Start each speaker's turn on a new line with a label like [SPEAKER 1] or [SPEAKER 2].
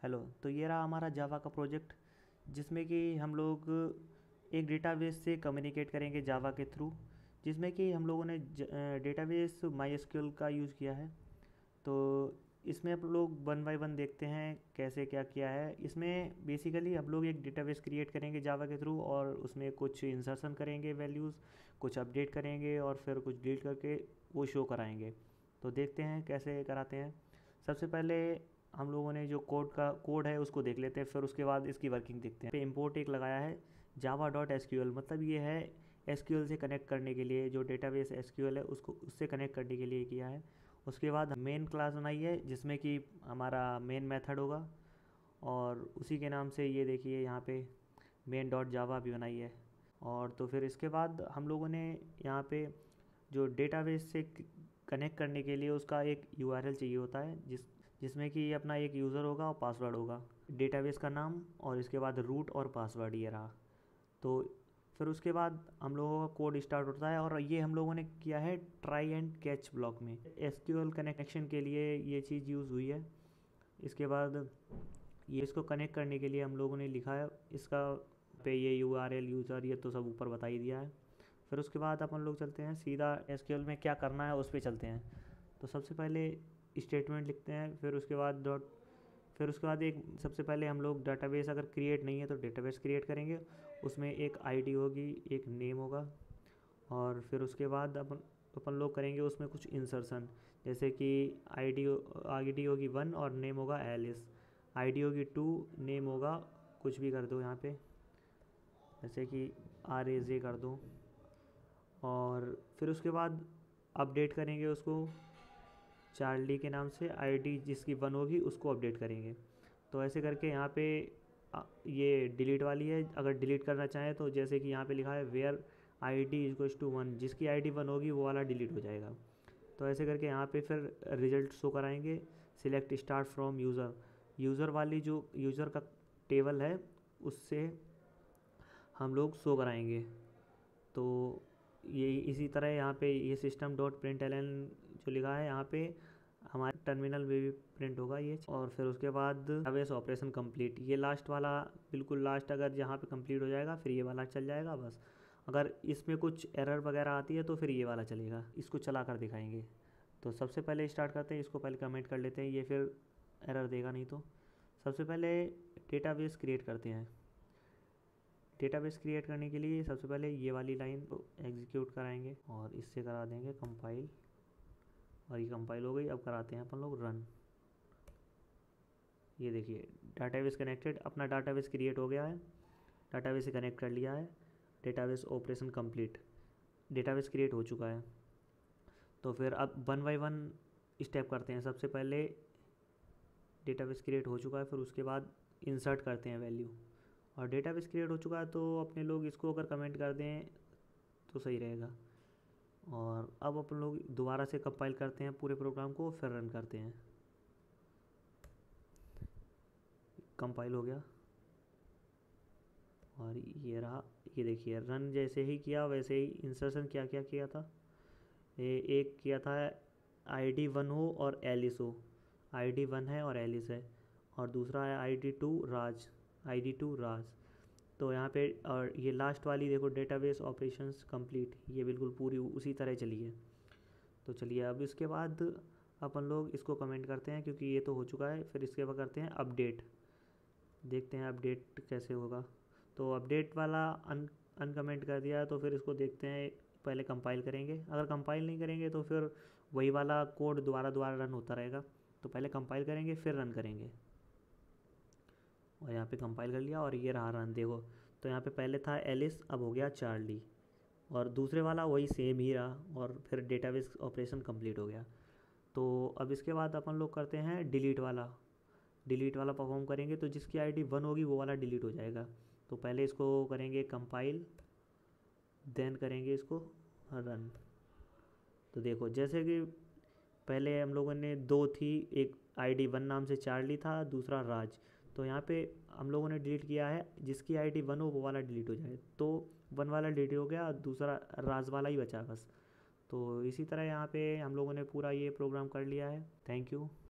[SPEAKER 1] Hello. तो ये रहा हमारा जावा का प्रोजेक्ट, जिसमें कि हम लोग एक डेटाबेस से कम्युनिकेट करेंगे जावा के थ्रू, जिसमें कि हम लोगों ने डेटाबेस माई का यूज़ किया है। तो इसमें आप लोग वन बाय वन देखते हैं कैसे क्या किया है। इसमें बेसिकली हम लोग एक डेटाबेस क्रिएट करेंगे जावा के थ्रू, और उसमें कुछ इंसर्शन करेंगे वैल्यूज़, कुछ अपडेट करेंगे और फिर कुछ डिलीट करके वो शो कराएंगे। तो देखते हैं कैसे कराते हैं। सबसे पहले हम लोगों ने जो कोड है उसको देख लेते हैं, फिर उसके बाद इसकी वर्किंग देखते हैं। पे इम्पोर्ट एक लगाया है जावा डॉट एसक्यूएल, मतलब ये है एसक्यूएल से कनेक्ट करने के लिए, जो डेटाबेस एसक्यूएल है उसको उससे कनेक्ट करने के लिए किया है। उसके बाद मेन क्लास बनाई है जिसमें कि हमारा मेन मेथड होगा, और उसी के नाम से ये देखिए यहाँ पे मेन डॉट जावा भी बनाई है। और तो फिर इसके बाद हम लोगों ने यहाँ पे जो डेटाबेस से कनेक्ट करने के लिए उसका एक यूआरएल चाहिए होता है, जिसमें कि अपना एक यूज़र होगा और पासवर्ड होगा, डेटाबेस का नाम, और इसके बाद रूट और पासवर्ड ये रहा। तो फिर उसके बाद हम लोगों का कोड स्टार्ट होता है, और ये हम लोगों ने किया है ट्राई एंड कैच ब्लॉक में। एसक्यूएल कनेक्शन के लिए ये चीज़ यूज़ हुई है। इसके बाद ये इसको कनेक्ट करने के लिए हम लोगों ने लिखा है इसका पे ये यूआरएल यूज़र, ये तो सब ऊपर बता ही दिया है। फिर उसके बाद अपन लोग चलते हैं सीधा एसक्यूएल में क्या करना है उस पर चलते हैं। तो सबसे पहले स्टेटमेंट लिखते हैं, फिर उसके बाद डॉट, फिर उसके बाद एक सबसे पहले हम लोग डेटाबेस अगर क्रिएट नहीं है तो डेटाबेस क्रिएट करेंगे। उसमें एक आईडी होगी, एक नेम होगा, और फिर उसके बाद अपन अपन लोग करेंगे उसमें कुछ इंसर्शन, जैसे कि आईडी होगी 1 और नेम होगा एलिस, आईडी होगी 2, नेम होगा कुछ भी कर दो यहाँ पे, जैसे कि RAJ कर दो। और फिर उसके बाद अपडेट करेंगे उसको चार्ली के नाम से, आईडी जिसकी 1 होगी उसको अपडेट करेंगे। तो ऐसे करके यहाँ पे ये डिलीट वाली है, अगर डिलीट करना चाहें तो जैसे कि यहाँ पे लिखा है वेयर ID इक्वल्स टू 1, जिसकी ID 1 होगी वो वाला डिलीट हो जाएगा। तो ऐसे करके यहाँ पे फिर रिजल्ट शो कराएंगे। Select start from user, user वाली जो यूज़र का टेबल है उससे हम लोग शो कराएंगे। तो ये इसी तरह यहाँ पे ये सिस्टम डॉट प्रिंट एल जो लिखा है यहाँ पे हमारे टर्मिनल में भी प्रिंट होगा ये। और फिर उसके बाद डेटाबेस ऑपरेशन कंप्लीट, ये लास्ट वाला बिल्कुल लास्ट, अगर यहाँ पे कंप्लीट हो जाएगा फिर ये वाला चल जाएगा बस। अगर इसमें कुछ एरर वगैरह आती है तो फिर ये वाला चलेगा, इसको चला कर दिखाएंगे। तो सबसे पहले स्टार्ट करते हैं, इसको पहले कमेंट कर लेते हैं, ये फिर एरर देगा नहीं। तो सबसे पहले डेटाबेस क्रिएट करते हैं। डेटाबेस क्रिएट करने के लिए सबसे पहले ये वाली लाइन को एग्जीक्यूट कराएंगे और इससे करा देंगे कंपाइल, और ये कंपाइल हो गई। अब कराते हैं अपन लोग रन। ये देखिए डाटाबेस कनेक्टेड, अपना डाटाबेस क्रिएट हो गया है, डाटाबेस से कनेक्ट कर लिया है, database operation complete, database create हो चुका है। तो फिर अब वन बाई वन स्टेप करते हैं। सबसे पहले डेटाबेस क्रिएट हो चुका है, फिर उसके बाद इंसर्ट करते हैं वैल्यू, और डेटाबेस क्रिएट हो चुका है तो अपने लोग इसको अगर कमेंट कर दें तो सही रहेगा। और अब अपन लोग दोबारा से कंपाइल करते हैं पूरे प्रोग्राम को, फिर रन करते हैं। कंपाइल हो गया और ये रहा, ये देखिए रन जैसे ही किया वैसे ही इंसर्शन क्या क्या किया था। एक किया था ID 1 हो और एलिस हो, ID 1 है और एलिस है, और दूसरा है ID 2 राज। तो यहाँ पे और ये लास्ट वाली देखो डेटाबेस ऑपरेशंस कंप्लीट, ये बिल्कुल पूरी उसी तरह चली है। तो चलिए अब इसके बाद अपन लोग इसको कमेंट करते हैं क्योंकि ये तो हो चुका है। फिर इसके बाद करते हैं अपडेट, देखते हैं अपडेट कैसे होगा। तो अपडेट वाला अनकमेंट कर दिया, तो फिर इसको देखते हैं, पहले कंपाइल करेंगे। अगर कंपाइल नहीं करेंगे तो फिर वही वाला कोड दोबारा दोबारा रन होता रहेगा। तो पहले कंपाइल करेंगे फिर रन करेंगे, और यहाँ पे कंपाइल कर लिया और ये रहा रन देखो। तो यहाँ पे पहले था एलिस, अब हो गया चार्ली, और दूसरे वाला वही सेम ही रहा, और फिर डेटाबेस ऑपरेशन कंप्लीट हो गया। तो अब इसके बाद अपन लोग करते हैं डिलीट वाला, डिलीट वाला परफॉर्म करेंगे। तो जिसकी ID 1 होगी वो वाला डिलीट हो जाएगा। तो पहले इसको करेंगे कंपाइल, देन करेंगे इसको रन। तो देखो जैसे कि पहले हम लोगों ने दो थी, एक ID 1 नाम से चार्ली था, दूसरा राज। तो यहाँ पे हम लोगों ने डिलीट किया है जिसकी ID 1 हो वो वाला डिलीट हो जाए। तो 1 वाला डिलीट हो गया, दूसरा राज वाला ही बचा बस। तो इसी तरह यहाँ पे हम लोगों ने पूरा ये प्रोग्राम कर लिया है। Thank you.